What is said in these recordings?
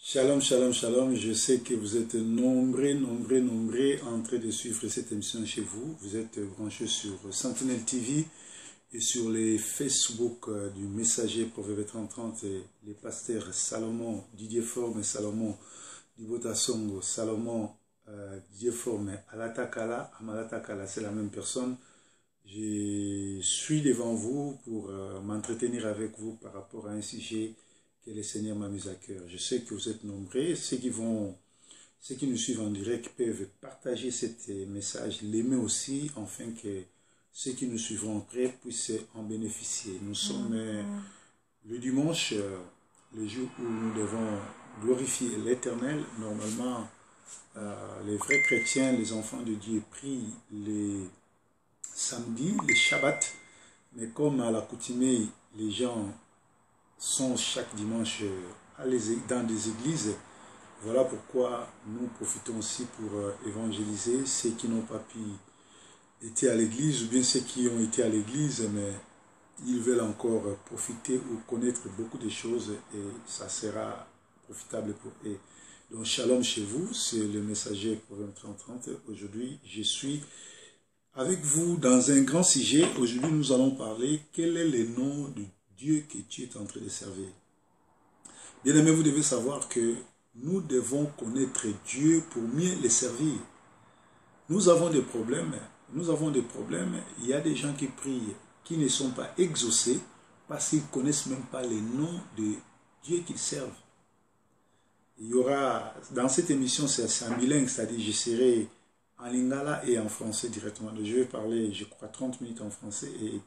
Shalom, shalom, shalom. Je sais que vous êtes nombreux en train de suivre cette émission chez vous. Vous êtes branchés sur Sentinelle TV et sur les Facebook du Messager Proverbe 3030 et les pasteurs Salomon, Didier Forme, Salomon, Dibotasongo, Salomon, Didier Forme, Alatakala, Amalatakala, c'est la même personne. Je suis devant vous pour m'entretenir avec vous par rapport à un sujet que le Seigneur m'a mis à cœur. Je sais que vous êtes nombreux. Ceux qui nous suivent en direct peuvent partager ce message, l'aimer aussi, afin que ceux qui nous suivront après puissent en bénéficier. Nous sommes le dimanche, le jour où nous devons glorifier l'Éternel. Normalement, les vrais chrétiens, les enfants de Dieu prient les samedis, les Shabbats, mais comme à l'accoutumée, les gens sont chaque dimanche dans des églises. Voilà pourquoi nous profitons aussi pour évangéliser ceux qui n'ont pas pu être à l'église ou bien ceux qui ont été à l'église mais ils veulent encore profiter ou connaître beaucoup de choses et ça sera profitable pour eux. Donc shalom chez vous, c'est le Messager Proverbe 3030. Aujourd'hui je suis avec vous dans un grand sujet. Aujourd'hui nous allons parler quel est le nom de Dieu que tu es en train de servir. Bien aimé, vous devez savoir que nous devons connaître Dieu pour mieux le servir. Nous avons des problèmes. Il y a des gens qui prient, qui ne sont pas exaucés parce qu'ils ne connaissent même pas les noms de Dieu qu'ils servent. Il y aura, dans cette émission, c'est un bilingue, c'est-à-dire je serai en lingala et en français directement. Donc je vais parler, je crois, 30 minutes en français et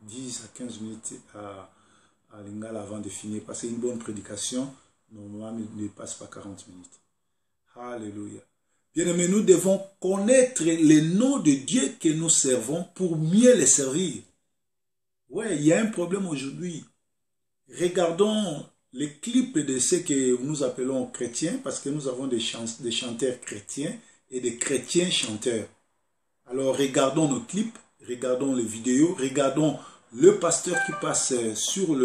10 à 15 minutes à lingala avant de finir. Parce qu'une bonne prédication, normalement, ne passe pas 40 minutes. Alléluia. Bien aimé, nous devons connaître les noms de Dieu que nous servons pour mieux les servir. Ouais, il y a un problème aujourd'hui. Regardons les clips de ceux que nous appelons chrétiens, parce que nous avons des chanteurs chrétiens et des chrétiens chanteurs. Alors, regardons nos clips. Regardons les vidéos, regardons le pasteur qui passe sur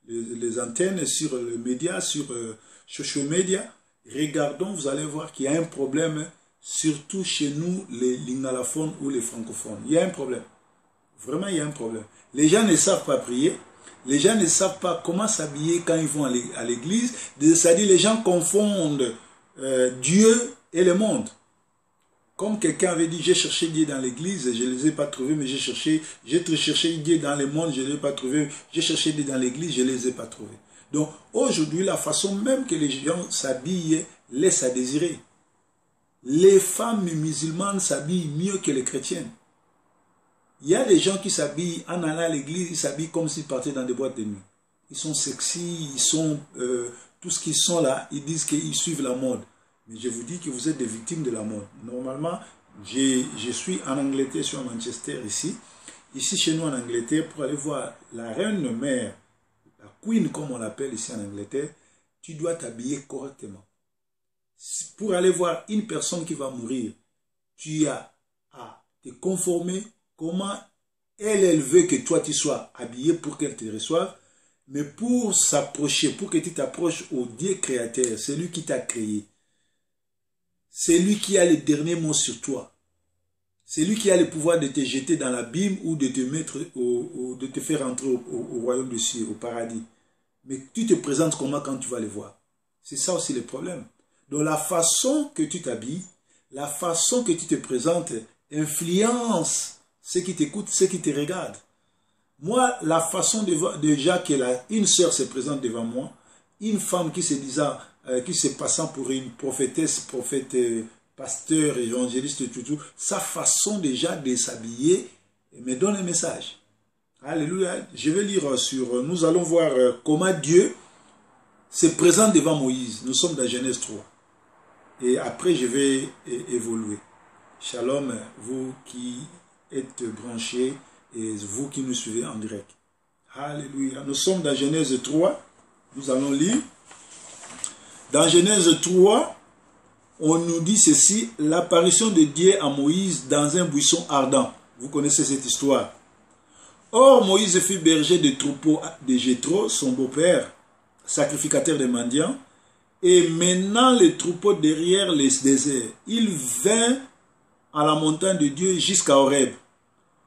les antennes, sur le média, sur social media. Regardons, vous allez voir qu'il y a un problème, surtout chez nous, les lingalophones ou les francophones. Il y a un problème. Vraiment, il y a un problème. Les gens ne savent pas prier. Les gens ne savent pas comment s'habiller quand ils vont à l'église. C'est-à-dire, les gens confondent Dieu et le monde. Comme quelqu'un avait dit, j'ai cherché Dieu dans l'église, je ne les ai pas trouvés, mais j'ai cherché Dieu dans le monde, je ne l'ai pas trouvé. J'ai cherché Dieu dans l'église, je ne les ai pas trouvés. Donc aujourd'hui, la façon même que les gens s'habillent laisse à désirer. Les femmes musulmanes s'habillent mieux que les chrétiennes. Il y a des gens qui s'habillent en allant à l'église, ils s'habillent comme s'ils partaient dans des boîtes de nuit. Ils sont sexy, ils sont tout ce qu'ils sont là, ils disent qu'ils suivent la mode. Mais je vous dis que vous êtes des victimes de la mode. Normalement, je suis en Angleterre, je suis à Manchester ici. Ici, chez nous en Angleterre, pour aller voir la reine mère, la queen comme on l'appelle ici en Angleterre, tu dois t'habiller correctement. Pour aller voir une personne qui va mourir, tu as à te conformer comment elle veut que toi tu sois habillé pour qu'elle te reçoive. Mais pour s'approcher, pour que tu t'approches au Dieu créateur, c'est lui qui t'a créé. C'est lui qui a le dernier mot sur toi. C'est lui qui a le pouvoir de te jeter dans l'abîme ou de te mettre de te faire entrer au royaume des cieux, au paradis. Mais tu te présentes comment quand tu vas le voir? C'est ça aussi le problème. Donc la façon que tu t'habilles, la façon que tu te présentes influence ceux qui t'écoutent, ceux qui te regardent. Moi, la façon déjà que une sœur se présente devant moi, une femme qui se disant, qui se passant pour une prophétesse, prophète, pasteur, évangéliste, tout, sa façon déjà de s'habiller me donne un message. Alléluia. Je vais lire nous allons voir comment Dieu se présente devant Moïse. Nous sommes dans Genèse 3. Et après, je vais évoluer. Shalom, vous qui êtes branchés et vous qui nous suivez en direct. Alléluia. Nous sommes dans Genèse 3. Nous allons lire. Dans Genèse 3, on nous dit ceci, l'apparition de Dieu à Moïse dans un buisson ardent. Vous connaissez cette histoire. Or, Moïse fut berger de troupeaux de Jéthro, son beau-père. sacrificateur des mendiants, et menant les troupeaux derrière les déserts, il vint à la montagne de Dieu jusqu'à Horeb.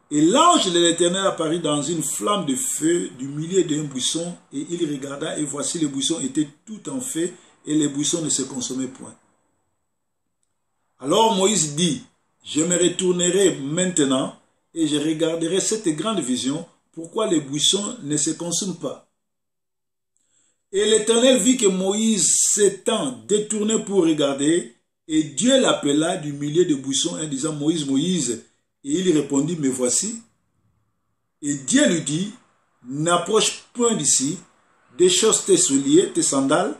Et l'ange de l'Éternel apparut dans une flamme de feu du milieu d'un buisson, et il regarda, et voici le buisson était tout en feu, et les buissons ne se consommaient point. Alors Moïse dit, je me retournerai maintenant, et je regarderai cette grande vision, pourquoi les buissons ne se consument pas. Et l'Éternel vit que Moïse s'étant détourné pour regarder, et Dieu l'appela du milieu des buissons en disant, Moïse, Moïse. Et il répondit, me voici. Et Dieu lui dit, n'approche point d'ici, déchausse tes souliers, tes sandales,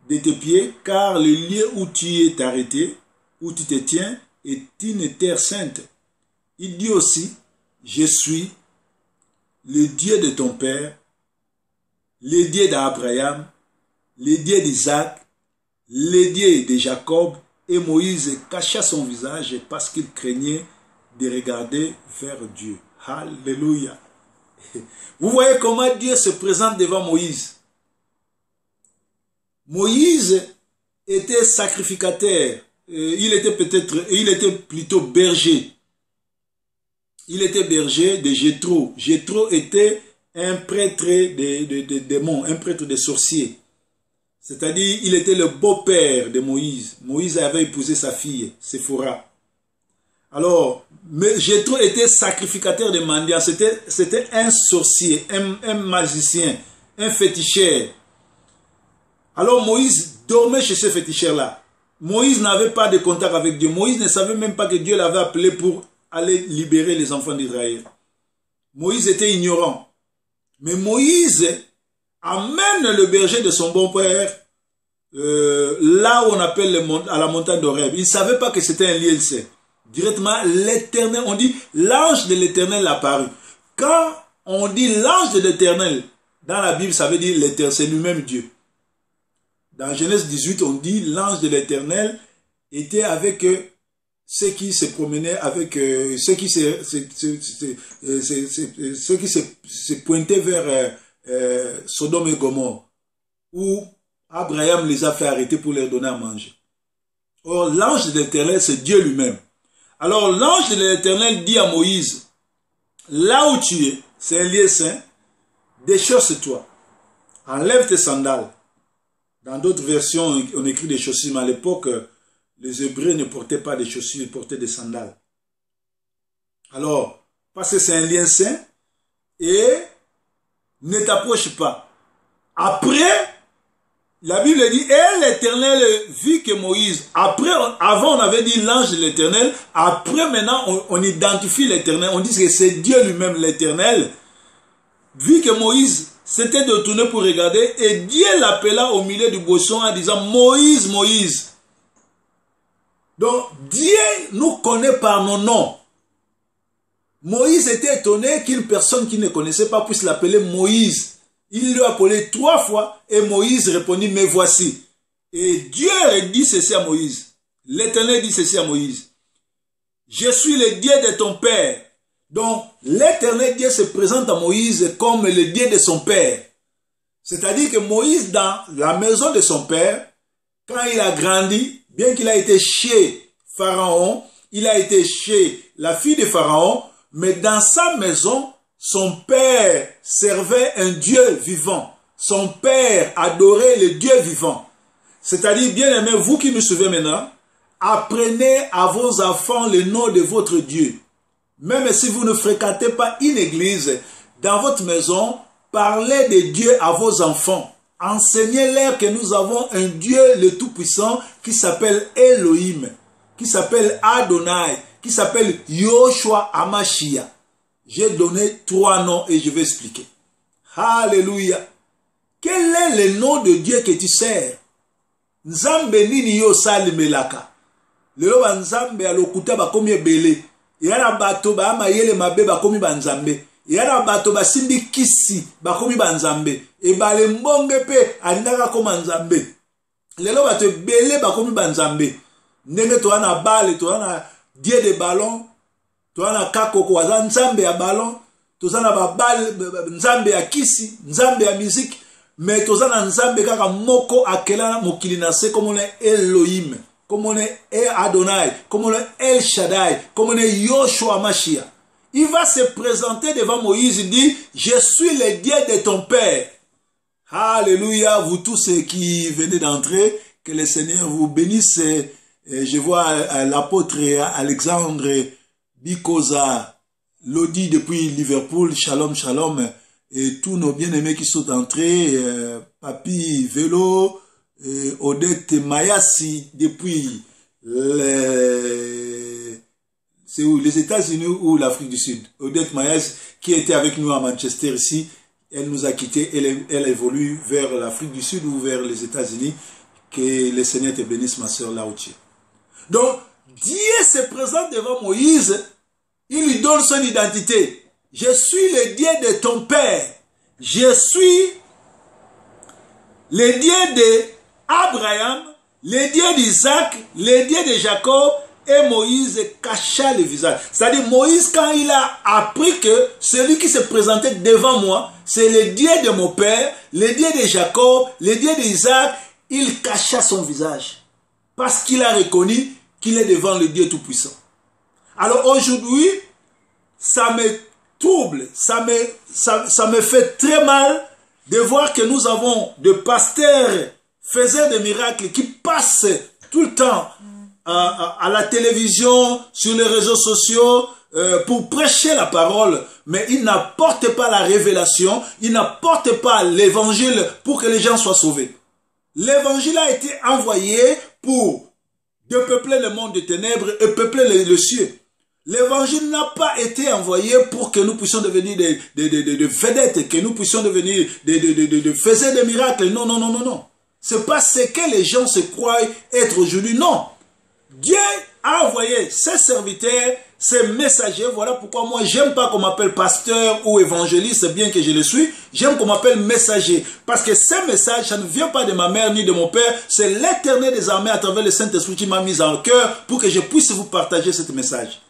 de tes pieds, car le lieu où tu es arrêté, où tu te tiens, est une terre sainte. Il dit aussi, je suis le Dieu de ton père, le Dieu d'Abraham, le Dieu d'Isaac, le Dieu de Jacob. Et Moïse cacha son visage parce qu'il craignait de regarder vers Dieu. Alléluia. Vous voyez comment Dieu se présente devant Moïse. Moïse était sacrificateur. Il était plutôt berger. Il était berger de Jéthro. Jéthro était un prêtre des démons, un prêtre des sorciers. C'est-à-dire, il était le beau-père de Moïse. Moïse avait épousé sa fille, Séphora. Alors, Jéthro était sacrificateur de mendiants. C'était un sorcier, un magicien, un féticheur. Alors, Moïse dormait chez ce féticheur-là. Moïse n'avait pas de contact avec Dieu. Moïse ne savait même pas que Dieu l'avait appelé pour aller libérer les enfants d'Israël. Moïse était ignorant. Mais Moïse amène le berger de son bon-père là où on appelle à la montagne d'Horeb. Il ne savait pas que c'était un lieu saint. Directement, l'Éternel, on dit l'ange de l'Éternel apparut. Quand on dit l'ange de l'Éternel, dans la Bible, ça veut dire l'Éternel, c'est lui-même Dieu. Dans Genèse 18, on dit l'ange de l'Éternel était avec ceux qui se promenaient, avec ceux qui se pointaient vers Sodome et Gomorrhe, où Abraham les a fait arrêter pour leur donner à manger. Or, l'ange de l'Éternel, c'est Dieu lui-même. Alors, l'ange de l'Éternel dit à Moïse, là où tu es, c'est un lieu saint, déchausse-toi, enlève tes sandales. Dans d'autres versions, on écrit des chaussures, mais à l'époque, les Hébreux ne portaient pas des chaussures, ils portaient des sandales. Alors, parce que c'est un lieu saint, et ne t'approche pas. Après, la Bible dit, et l'Éternel vit que Moïse, avant on avait dit l'ange de l'Éternel, après maintenant on identifie l'Éternel, on dit que c'est Dieu lui-même l'Éternel, vit que Moïse s'était détourné pour regarder, et Dieu l'appela au milieu du buisson en disant, Moïse, Moïse. Donc Dieu nous connaît par nos noms. Moïse était étonné qu'une personne qui ne connaissait pas puisse l'appeler Moïse. Il lui a appelé 3 fois et Moïse répondit, me voici. Et Dieu dit ceci à Moïse. L'Éternel dit ceci à Moïse. Je suis le Dieu de ton père. Donc, l'Éternel Dieu se présente à Moïse comme le Dieu de son père. C'est-à-dire que Moïse, dans la maison de son père, quand il a grandi, bien qu'il a été chez Pharaon, il a été chez la fille de Pharaon, mais dans sa maison, son père servait un Dieu vivant. Son père adorait le Dieu vivant. C'est-à-dire, bien aimé, vous qui me suivez maintenant, apprenez à vos enfants le nom de votre Dieu. Même si vous ne fréquentez pas une église, dans votre maison, parlez de Dieu à vos enfants. Enseignez-leur que nous avons un Dieu le Tout-Puissant qui s'appelle Elohim, qui s'appelle Adonai, qui s'appelle Yoshua Amashia. J'ai donné 3 noms et je vais expliquer. Alléluia. Quel est le nom de Dieu que tu sers? Nzambe nini yo salimelaka. Lelo ba nzambe alokuta bakomi ebele. Yana bato ba mayele mabe bakomi ba nzambe. Yana bato ba simbi kisi bakomi ba nzambe. Ebale mbonge pe alindaka koma nzambe. Lelo bato ebele bakomi ba nzambe. Ndenge to ana bale, to ana Dieu de ballon, to ana kakoko waza nzambe ya ballon, to ana ba bale nzambe ya kisi, nzambe ya musique. Mais toza na nzambe kaka moko akela mokili na se comme on est Elohim, comme on est Adonai, comme on est El Shaddai, comme on est Yoshua Mashiach. Il va se présenter devant Moïse, il dit, je suis le Dieu de ton père. Alléluia, vous tous ceux qui venez d'entrer, que le Seigneur vous bénisse. Je vois l'apôtre Alexandre Bikoza, Lodi depuis Liverpool, shalom, shalom, et tous nos bien-aimés qui sont entrés, Papi Vélo, Odette Mayassi depuis c'est où, les États-Unis ou l'Afrique du Sud. Odette Mayassi qui était avec nous à Manchester ici, elle nous a quittés, elle évolue vers l'Afrique du Sud ou vers les États-Unis. Que le Seigneur te bénisse, ma soeur, là où tu es. Donc, Dieu se présente devant Moïse, il lui donne son identité. Je suis le Dieu de ton père. Je suis le Dieu d'Abraham, le Dieu d'Isaac, le Dieu de Jacob. Et Moïse cacha le visage. C'est-à-dire, Moïse, quand il a appris que celui qui se présentait devant moi, c'est le Dieu de mon père, le Dieu de Jacob, le Dieu d'Isaac, il cacha son visage. Parce qu'il a reconnu qu'il est devant le Dieu Tout-Puissant. Alors aujourd'hui, ça me trouble, ça me fait très mal de voir que nous avons des pasteurs faisant des miracles qui passent tout le temps à la télévision, sur les réseaux sociaux, pour prêcher la parole, mais ils n'apportent pas la révélation, ils n'apportent pas l'évangile pour que les gens soient sauvés. L'évangile a été envoyé pour depeupler le monde des ténèbres et peupler le ciel. L'évangile n'a pas été envoyé pour que nous puissions devenir des vedettes, que nous puissions devenir des faiseurs de miracles. Non, non, non, non, non. C'est pas ce que les gens se croient être aujourd'hui. Non. Dieu a envoyé ses serviteurs, ses messagers. Voilà pourquoi moi, j'aime pas qu'on m'appelle pasteur ou évangéliste, bien que je le suis. J'aime qu'on m'appelle messager. Parce que ces messages, ça ne vient pas de ma mère ni de mon père. C'est l'Éternel des armées à travers le Saint-Esprit qui m'a mis en cœur pour que je puisse vous partager ce message.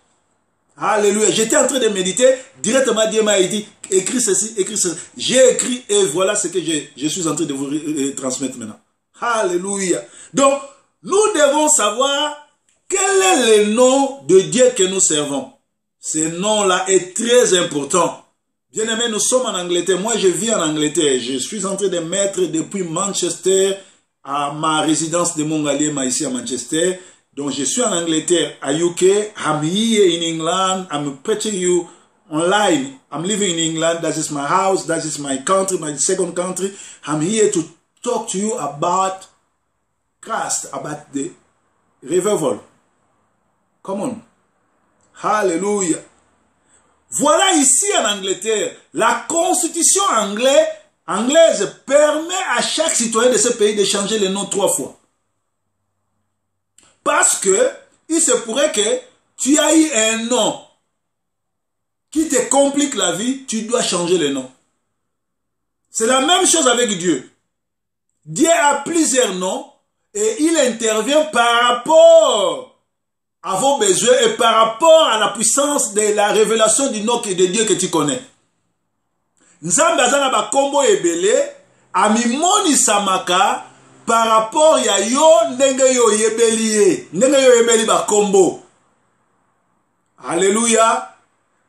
Alléluia. J'étais en train de méditer. Directement, Dieu m'a dit, écris ceci, écris ceci. J'ai écrit et voilà ce que je suis en train de vous transmettre maintenant. Alléluia. Donc, nous devons savoir quel est le nom de Dieu que nous servons. Ce nom-là est très important. Bien aimé, nous sommes en Angleterre. Moi, je vis en Angleterre. Je suis en train de mettre depuis Manchester à ma résidence de Mongaliema ici à Manchester. Donc, je suis en Angleterre, à UK. I'm here in England. I'm preaching you online. I'm living in England. That is my house. That is my country, my second country. I'm here to talk to you about Christ, about the revival. Come on. Hallelujah. Voilà ici en Angleterre, la constitution anglaise permet à chaque citoyen de ce pays de changer le nom 3 fois. Parce que il se pourrait que tu as eu un nom qui te complique la vie, tu dois changer le nom. C'est la même chose avec Dieu. Dieu a plusieurs noms et il intervient par rapport à vos besoins et par rapport à la puissance de la révélation du nom de Dieu que tu connais. Nzambe azana ba kombo ebele amimoni samaka par rapport ya yo ndenge yo yebeli ndenge yo yebeli ba kombo. Alléluia.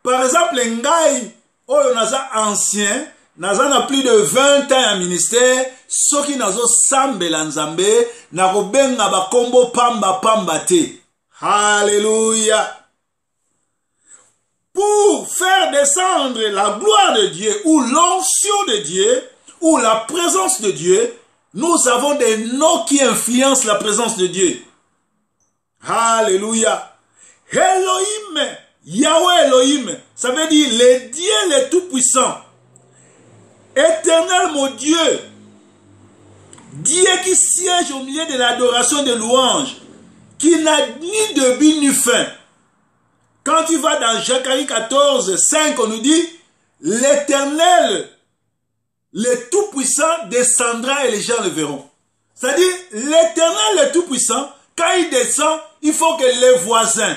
Par exemple, ngai oyo naza ancien, naza na plus de 20 ans en ministère, soki nazo sambela Nzambe na kobenga ba kombo pamba te. Alléluia. Pour faire descendre la gloire de Dieu ou l'onction de Dieu ou la présence de Dieu, nous avons des noms qui influencent la présence de Dieu. Alléluia. Elohim, Yahweh Elohim, ça veut dire le Dieu le Tout-Puissant. Éternel mon Dieu. Dieu qui siège au milieu de l'adoration de louanges, qui n'a ni début ni fin. Quand tu vas dans Zacharie 14, 5, on nous dit, l'Éternel, le Tout-Puissant, descendra et les gens le verront. C'est-à-dire, l'Éternel, le Tout-Puissant, quand il descend, il faut que les voisins,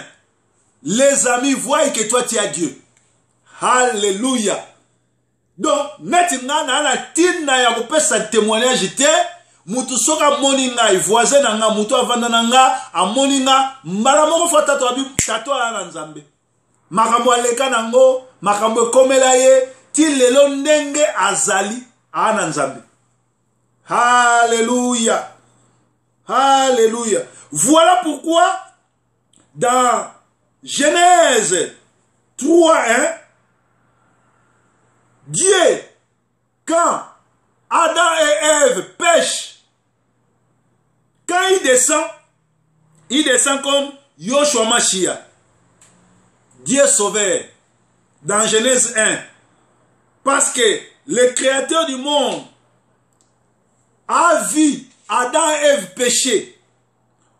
les amis voient que toi tu as Dieu. Alléluia. Donc, netinga na la tina ya kopesa témoignage te, mutu soka moninga, voisin nanga, mutu avanda nanga, a moninga, mbala moko fata to abi tato ala nzambe. Makambo aleka nango, makambo komela ye, ti lelo ndenge azali, ana nzambe. Alléluia. Alléluia. Voilà pourquoi, dans Genèse 3:1, Dieu, quand Adam et Ève pêchent, quand il descend comme Yoshua Mashiach, Dieu sauveur, dans Genèse 1, parce que le créateur du monde a vu Adam et Ève pécher.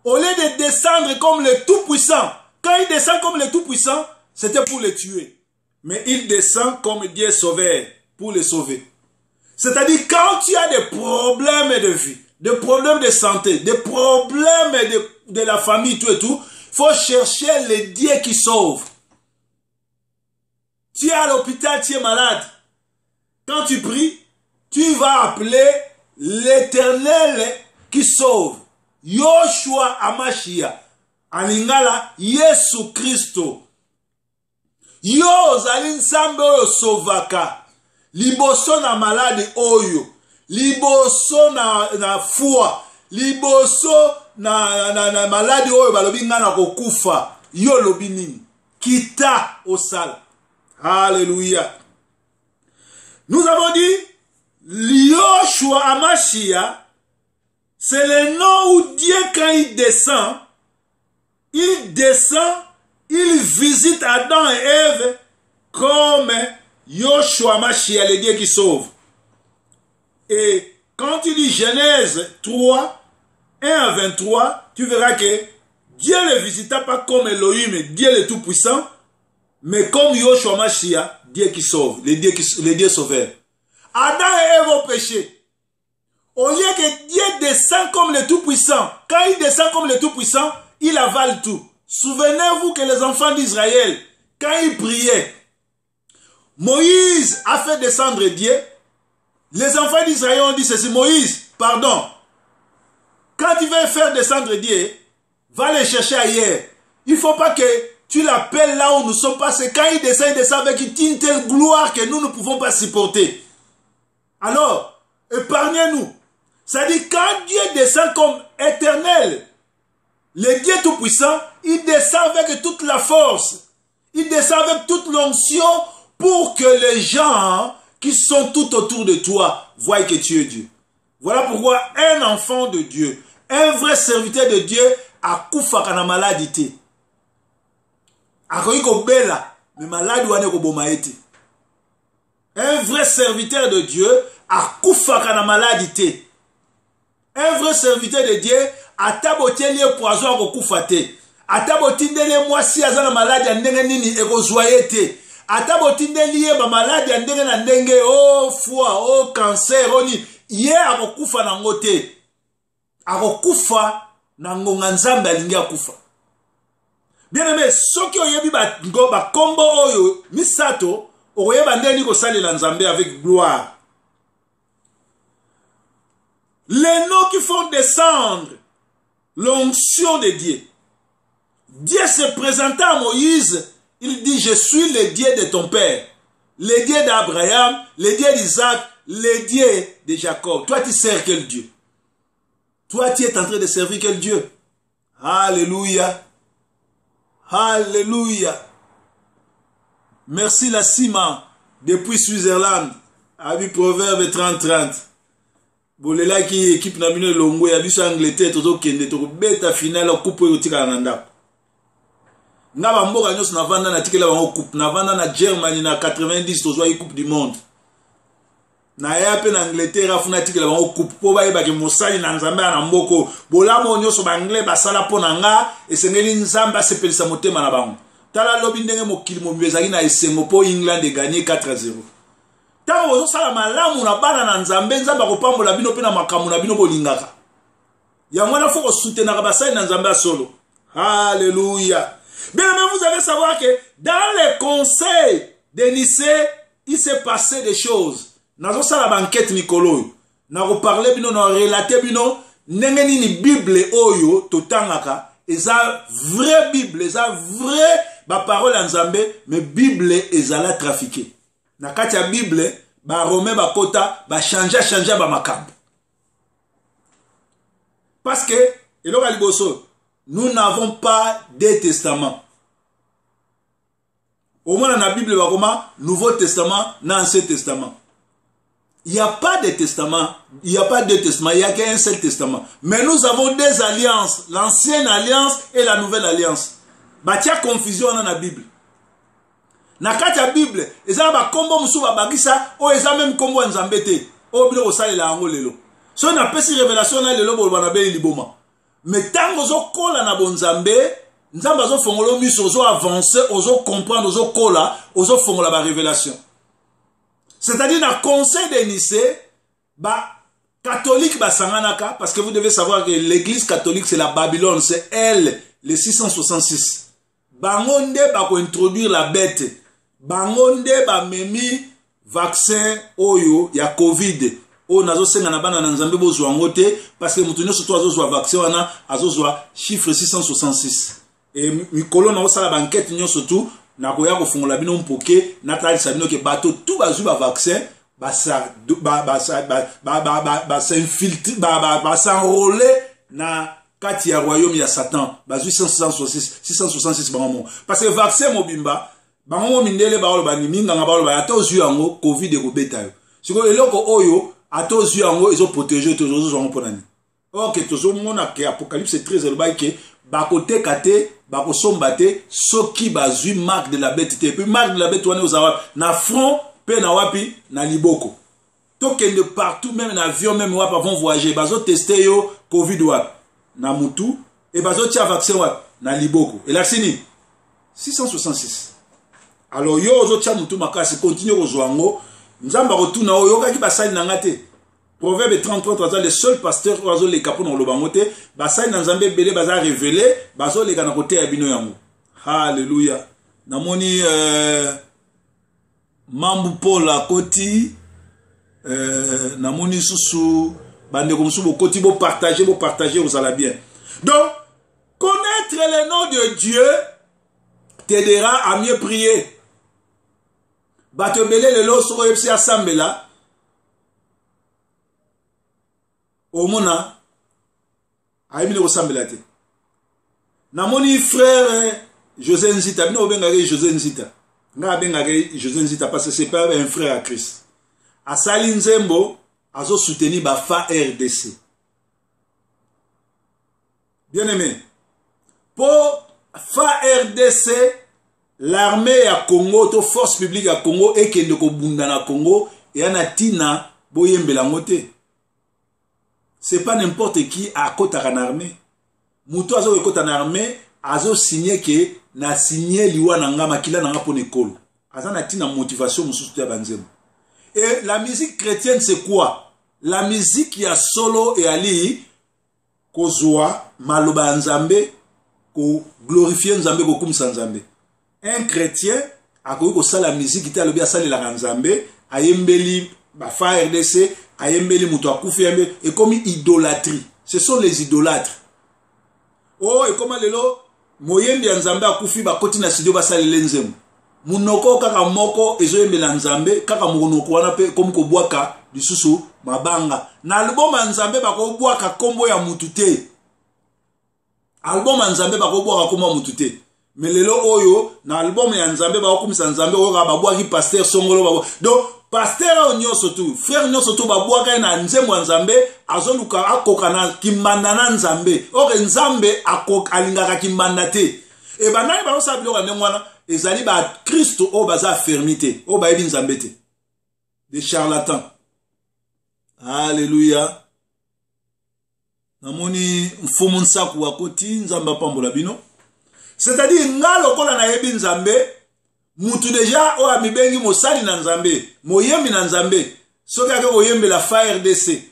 Au lieu de descendre comme le Tout-Puissant, quand il descend comme le Tout-Puissant, c'était pour le tuer. Mais il descend comme Dieu sauveur pour le sauver. C'est-à-dire quand tu as des problèmes de vie, des problèmes de santé, des problèmes de la famille, tout et tout, il faut chercher le Dieu qui sauve. Tu es à l'hôpital, tu es malade. Quand tu pries, tu vas appeler l'Éternel qui sauve. Yoshua Amashia. En lingala, Yesu Christo. Yo zali nzambe oyo sovaka. Liboso na malade oyo. Liboso na foi. Liboso na malade oyo balobi ngana kokufa. Yo lobi nini. Kita osala. Alléluia. Nous avons dit, Yoshua Amashia, c'est le nom où Dieu, quand il descend, il visite Adam et Ève comme Yoshua Amashia, le Dieu qui sauve. Et quand tu lis Genèse 3, 1 à 23, tu verras que Dieu ne le visita pas comme Elohim, Dieu le Tout-Puissant, mais comme Yoshua Mashiach, Dieu qui sauve, le Dieu sauveur. Adam et Ève ont péché. Au lieu que Dieu descend comme le Tout-Puissant, quand il descend comme le Tout-Puissant, il avale tout. Souvenez-vous que les enfants d'Israël, quand ils priaient, Moïse a fait descendre Dieu. Les enfants d'Israël ont dit ceci, Moïse, pardon, quand tu veux faire descendre Dieu, va le chercher ailleurs. Il ne faut pas que tu l'appelles là où nous sommes, parce que quand il descend avec une telle gloire que nous ne pouvons pas supporter. Alors, épargnez-nous. C'est-à-dire, quand Dieu descend comme éternel, le Dieu Tout-Puissant, il descend avec toute la force. Il descend avec toute l'onction pour que les gens qui sont tout autour de toi voient que tu es Dieu. Voilà pourquoi un enfant de Dieu, un vrai serviteur de Dieu, a koufaka na maladie. Mais malade un vrai serviteur de Dieu a koufaka na maladie. Un vrai serviteur de Dieu a tabotelé poison ko koufate. A tabotindele mwasi azana maladie ndenge nini ekozwayete. A tabotindeli ba maladie ndenge na ndenge oh foie, oh cancer, oni ye akokufa na ngote. Akokufa na ngonga nzambe alingi akufa. Bien aimé, soki oyebi ba kombo oyo misato okoyeba ndeni ko salela nzambe avec gloire. Les noms qui font descendre l'onction de Dieu. Dieu se présenta à Moïse, il dit, je suis le Dieu de ton père, le Dieu d'Abraham, le Dieu d'Isaac, le Dieu de Jacob. Toi, tu sers quel Dieu? Toi, tu es en train de servir quel Dieu? Alléluia. Alléluia. Merci la Sima, depuis Switzerland, avec Proverbe 30-30. Bolela qui équipe na bino longo ya biso Angleterre tozo kende to beta finale coupe yotika nanda. Na ba mboka nyos na vanda na tikela ba coupe na vanda na Germany na 90 tozo yi coupe du monde. Na ya pe na Angleterre afuna tikela ba coupe po ba yeba ke mosali na nzambe na mboko. Bolamo nyoso ba anglais ba sala pona nga esengeli nzamba sepelisa motema na bango. Tala lobi ndenge mokili mo bezaki na esengo po England e gagner 4-0. Tango ozosala malamu na bana na nzambe nzamba kopambola bino pe na makamu na bino bolingaka. Yango na faut soutenir basali na nzambe solo. Alléluia. Bien mais vous allez savoir que dans les conseils de Nicée, il s'est passé des choses. Nazo sala banquette mikolo. Nako parler bino na relater bino ndenge nini Bible oyo totangaka eza vraie Bible, eza vrai ba parole en Nzambe, mais Bible ezala trafiqué. Na kati ya Bible ba Romain ba kota ba changer ba makambo. Parce que eloko liboso, nous n'avons pas de testament. Au moins dans la Bible, Nouveau Testament, Ancien Testament. Il n'y a pas de testament, il n'y a pas de testament, il n'y a qu'un seul testament. Mais nous avons des alliances, l'ancienne alliance et la nouvelle alliance. Il y a confusion dans la Bible. Dans la Bible, il y a des combo musuba bagisa, ou il y a même combo nzambete, ou bilo osale la ango lelo. Si on a pas si révélation na lelo bolbana be liboma. Mais tant que vous kola na bonzambe, nzamba zo fongolo miso ozo avancer, ozo comprendre, ozo kola, ozo fongola ba révélation. C'est-à-dire dans le conseil de Nicée, bah catholique bah sanganaka, parce que vous devez savoir que l'église catholique c'est la Babylone, c'est elle, les 666. Bangonde bah pour introduire la bête, bangonde bah memi vaccin oyo ya Covid. O nazo senga na bana na nzambe bozwa ngote parce que mutu nyonso to azozwa vaccin wana azozwa chiffre 666. Et mikolo na osala banquette nyonso tu na koya ko fungola bino mpoke na tali sabino ke bato tout bazwi ba vaccin ba s'enrôler na kati ya royaume ya Satan bazwi 666 bango. Parce que vaccin mobimba bango mindele ba olo ba minga nga ba olo ba atozwi yango Covid e ko beta yo. Siko eloko oyo atozwi yango ils ont protégé toujours zongo ponani. OK, toujours mona ke Apocalypse 13 elba ke bakote kate bako sombate soki bazui marque de la bête et puis marque de la bête wana ozawa na front pe na wapi na liboko. Tokende partout même en avion même wapa vont voyager bazo tester yo Covid wap na mutu et bazo tia vaccin wap na liboko. Et là sini 666. Alors yo ozo tia mutu makasi continue kozwango. Nzamba rotuna oyo kaki basali na ngate. Proverbe 33 les seuls pasteurs ozo les capons dans le bangote basali na nzambe belé baza révélé bazo les kana côté ya bino yango. Alléluia. Namoni Mambu Paul à koti namoni susu bande comme sou koti bo partager vous allez bien. Donc connaître le nom de Dieu t'aidera à mieux prier. Bato belé le lo so epsi asambela omona aimile osambela te. Namoni frère José Nzita bino obengake José Nzita nga bengake José Nzita parce que c'est pas un frère à Christ. Asali nzembo azo soutenir ba fa RDC. Bien aimé, pour fa RDC l'armée à Congo, to force publique à Congo et que ndeko bunda na Congo et anatina boyembela ngote. C'est pas n'importe qui à côté en armée. Muto azo côté en armée, azo signé que na signé liwa nanga makila nanga pour l'école. Azo na tina motivation mususu ya banzemo. Et la musique chrétienne c'est quoi? La musique ya solo et ali kozwa maloba nzambe ko glorifier nzambe ko kumsa nzambe. Un chrétien a connu que la musique qui t'a le bien salé la nzambe ayembeli ba fa RDC ayembeli muto akufiembe et comme idolâtrie. Ce sont les idolâtres. Oh et comme lelo moyembi nzambe akufi ba koti na studio ba salé lenzemu. Munoko kaka moko ezoyembela nzambe kaka munoko wana pe comme ko bwaka lisusu mabanga. Na album nzambe ba ko bwaka kombo ya mutute. Album nzambe ba ko bwaka kombo ya mutute. Mais lelo oyo na album ya nzambe ba okumisa nzambe oyo ba bwaki pasteur songolo ba. Donc pasteur onyoso tu frère onyoso tu ba bwaka na nzembo nzambe azoluka akoka na kimbanda na nzambe. Oke nzambe akoka alingaka kimbanda te. E banani ba osa biloko ndengwana ezali ba Kristo o baza fermité o ba ebi nzambe te. Des charlatans. Alléluia. Namoni mfumu nsaku wakoti nzamba pambola bino. C'est-à-dire, nga lokola na yebi nzambe, mutu deja o amibengi mosali na nzambe, moyembi na nzambe, soki ake koyembe la fa RDC,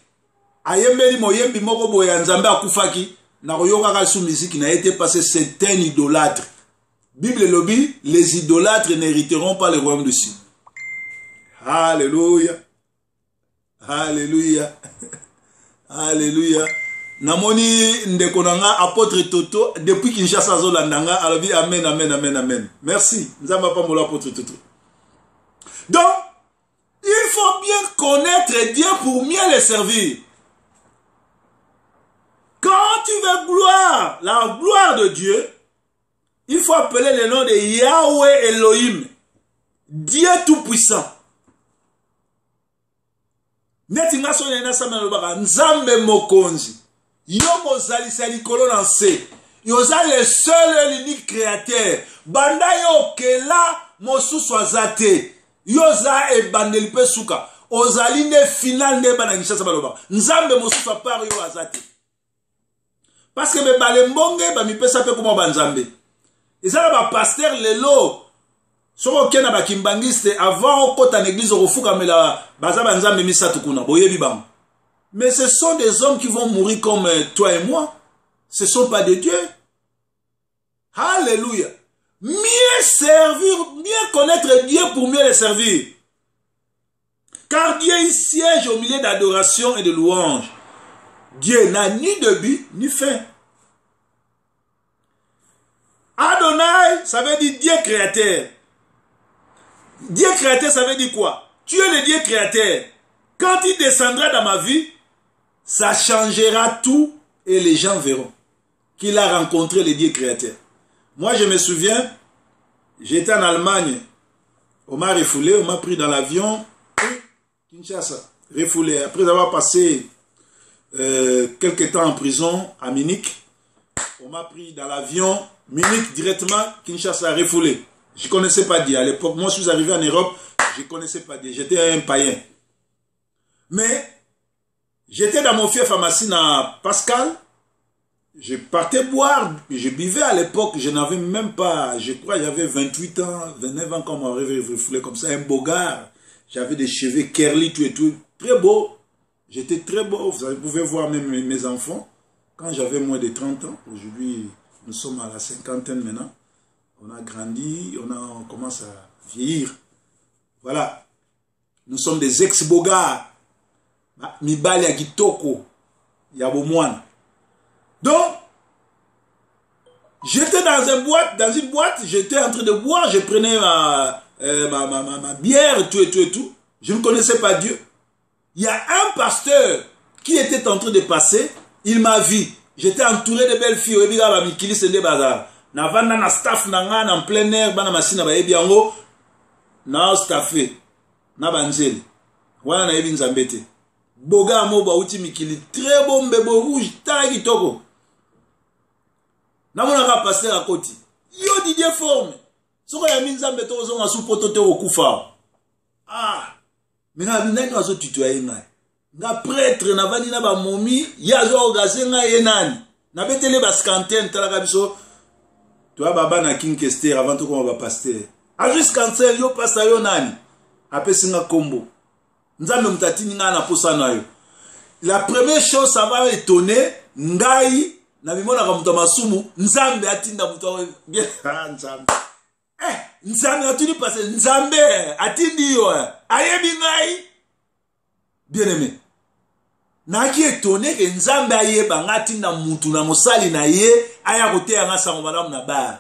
ayembeli moyembi moko boye ya nzambe akufaki, na koyoka ka sou musique na été parce que c'est un idolâtre. Bible lobi, les idolâtres n'hériteront pas le royaume de cieux. Alléluia. Alléluia. Alléluia. Namoni ndekonanga apôtre Toto depuis Kinshasa Zolandanga alabi amen amen amen amen. Merci. Nzamba pa mola apôtre Toto. Donc il faut bien connaître Dieu pour mieux le servir. Quand tu veux gloire, la gloire de Dieu, il faut appeler le nom de Yahweh Elohim, Dieu tout-puissant. Netinga sonena sama lobaka nzambe mokonzi. Yoko zali sali kolona se. Yoza le seul et l'unique créateur. Banda yo kela mosusu azate. Yoza e bandeli pe suka. Ozali ne final ne bana ngisha sama lobaka. Nzambe mosusu apart yo azate. Parce que me balembonge ba mi pesa pe kuma banzambe. Ezala ba pasteur lelo. Soko kena ba kimbangiste avant okota l'église ofuka mela baza banzambe misatu kuna boyebi bam. Mais ce sont des hommes qui vont mourir comme toi et moi. Ce ne sont pas des dieux. Alléluia. Mieux servir, mieux connaître Dieu pour mieux le servir. Car Dieu il siège au milieu d'adoration et de louange. Dieu n'a ni début ni fin. Adonai, ça veut dire Dieu créateur. Dieu créateur, ça veut dire quoi? Tu es le Dieu créateur. Quand il descendra dans ma vie, ça changera tout et les gens verront qu'il a rencontré le Dieu créateur. Moi, je me souviens, j'étais en Allemagne, on m'a refoulé, on m'a pris dans l'avion, Kinshasa, refoulé. Après avoir passé quelques temps en prison à Munich, on m'a pris dans l'avion, Munich directement, Kinshasa, refoulé. Je ne connaissais pas Dieu à l'époque. Moi, je suis arrivé en Europe, je ne connaissais pas Dieu. J'étais un païen. Mais, j'étais dans mon fief pharmacie à Pascal. Je partais boire. Je buvais à l'époque. Je n'avais même pas, je crois, j'avais 28 ans, 29 ans quand on m'avait refoulé comme ça. Un beau gars. J'avais des cheveux curly, tout et tout. Très beau. J'étais très beau. Vous pouvez voir même mes enfants. Quand j'avais moins de 30 ans. Aujourd'hui, nous sommes à la cinquantaine maintenant. On a grandi, on commence à vieillir. Voilà. Nous sommes des ex-bogards. Mibali ya kitoko. Yabomouane. Donc, j'étais dans une boîte, j'étais en train de boire, je prenais ma bière, tout et tout et tout. Je ne connaissais pas Dieu. Il y a un pasteur qui était en train de passer, il m'a vu. J'étais entouré de belles filles. Navanda na staff nanga en plein air bana masina ba yebi yango na staffé na banzeli wana na yebi nzambete boga mo ba uti mikili très bon bebo rouge tala kitoko na mona ka passer à côté yo Didier forme soko ya minzambe to zonga su potote okufa mina nani wazo tutoyer ngai nga prêtre na vandi na ba momi ya zo organiser ngai enani na betele ba scanten tala ka biso. Tu vois, baba na King Kester avant tout comme va pasteur. A jusqu'à ce yo passe yo nani. Après singa combo. Nzambe mtatini nga na posa na yo. La première chose ça va étonner ngai na bimona ka muto masumu nzambe atinda muto bien nzambe. Nzambe atuni passe nzambe atindi yo. Ayebi ngai. Bien aimé. Na ki étonné que nzambe ayeba ngati na mutu na mosali na ye aya kote ya ngasa madame na bar.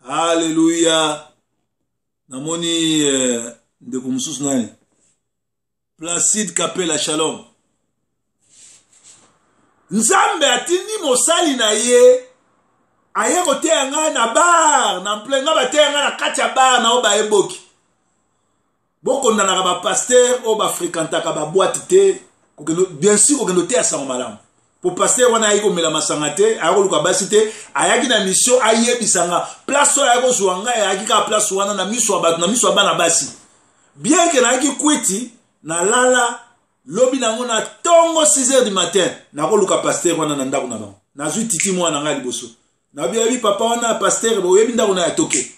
Alléluia. Namoni de kumsusu nani. Placide Kapela Shalom. Nzambe atindi mosali na ye aya kote ya ngana na bar na plenga bate ya ngana kati ya bar na oba eboki. Boko ndana ba pasteur o ba fréquentaka ba boîte te bien sûr ko kendo te asango malamu pour pasteur wana ayiko mela masangate ayiko luka basite ayaki na mission ayebisanga place oyo ayiko zuanga ayaki ka place wana na miso abatu na miso abana basi bien que na ayiki kwiti na lala lobi nango na tongo 6h du matin na ko luka pasteur wana na ndako na bango na zui titi mwana nga liboso na bi papa wana pasteur bo yebi ndako na ya toke.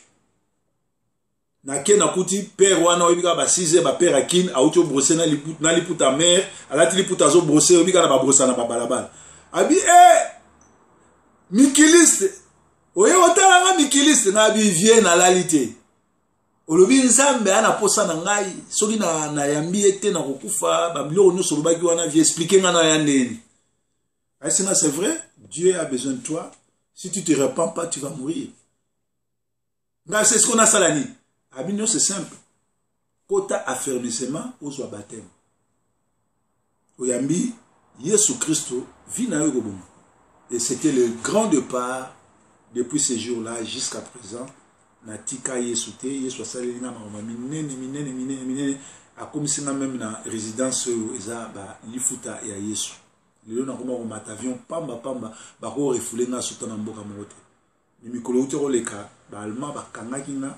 Na ke na kuti père wana obika ba 6h ba père akin auto brosser na liputa mère alati liputa zo brosser obika na ba brosser na ba balabala abi mikiliste oye otala nga mikiliste na bi vie na lalite olobi nzambe ana posa na ngai soki na yambi ete na kokufa ba biloko nyonso lobaki wana vi expliquer nga na ya ndeni. C'est vrai, Dieu a besoin de toi. Si tu ne te répands pas, tu vas mourir. C'est ce qu'on a salani. Abignon, c'est simple. Kota affermissement aux oies baptême. Oyambi, Yesu Christo, vit na yo. Et c'était le grand départ depuis ce jour-là jusqu'à présent. Natika Yesu te, Yesu asali na mama minene. A comme si même na résidence eza ba lifuta ya Yesu. Le na koma ko matavion pamba ba ko refoulé na suta na mboka mote. Mi mikolo uti ko leka ba allemand ba kangaki na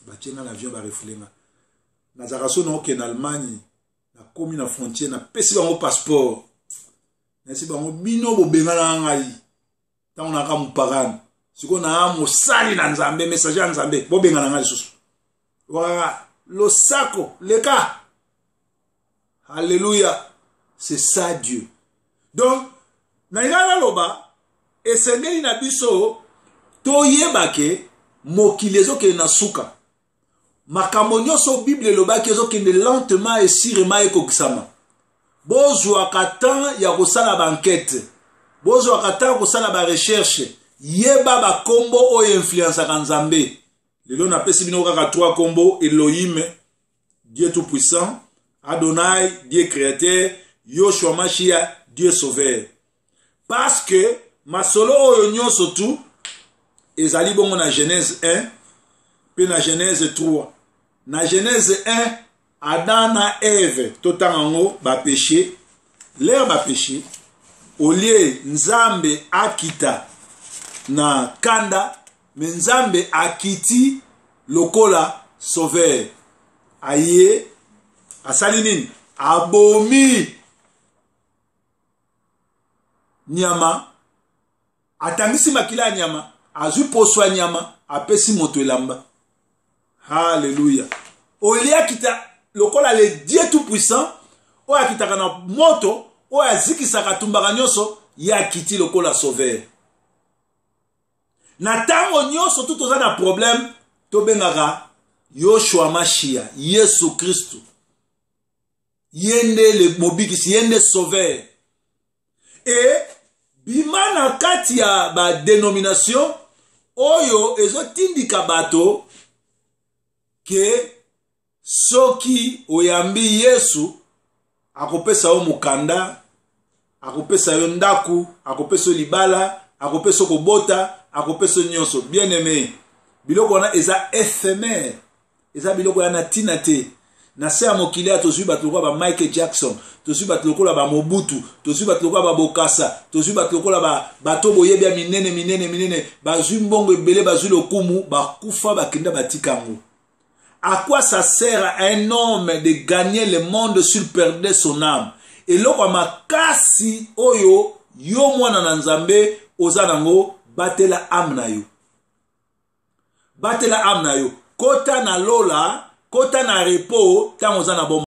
ba tyenga l'avion ba refoulé na. Na zaraso na ok en Allemagne na komi na frontière na pesi ba passeport. Na si ba bino bo bengana ngai. Ta on a ka muparana. Siko na mosali na nzambe messager na nzambe bo bengana ngai susu. Wa lo sako leka. Alléluia. C'est ça Dieu. Donc, naïra loba, et sengeli na biso, to yebake, mokilezo ke na suka. Makamonyo so Bible loba kezo ke ne lentement et sirema e kokisama. Bozo akatan ya kosala ba enquête. Bozo akatan kosala ba recherche. Yeba ba kombo o influence kanzambe. Lelo na pesi bino kaka 3 kombo Elohim, Dieu tout puissant, Adonai, Dieu créateur, Yoshua Mashiach, Dieu sauveur. Parce que ma solo oyo surtout ezali bongo na Genèse 1 puis na Genèse 3. Na Genèse 1 Adam na Ève totango ba péché, leur ba péché au lieu nzambe akita na kanda mais nzambe akiti lokola sauveur. Aye asali nini abomi nyama atangisi makila nyama azu poswa nyama apesi moto elamba. Alléluia. Olia kita lokola le Dieu tout puissant oya kitaka na moto oya zikisaka tumbaka nyonso ya kiti lokola sauveur. Na tango nyonso tout oza na problème to bengaka Yoshua Mashiach, Yesu Christo. Yende le mobikisi, yende sauveur. Et bimana kati ya ba dénomination oyo ezotindika bato ke soki oyambi Yesu akopesa yo mukanda, akopesa yo ndaku, akopesa yo libala, akopesa yo kobota, akopesa yo nyonso. Bien aimé, biloko wana eza éphémère, eza biloko yana tina te. Na se amokili ya tozwi bato lokola ba Michael Jackson, tozwi bato lokola ba Mobutu, tozwi bato lokola ba Bokassa, tozwi bato lokola ba bato boyebi ya minene, bazwi mbongo ebele, bazwi lokumu, bakufa bakenda batikango. À quoi ça sert à un homme de gagner le monde s'il perdait son âme? Et loko makasi oyo yo mwana na nzambe ozanango batela âme na yo. Batela âme na yo. Kota na lola, kota na repos, tango ozana bomba.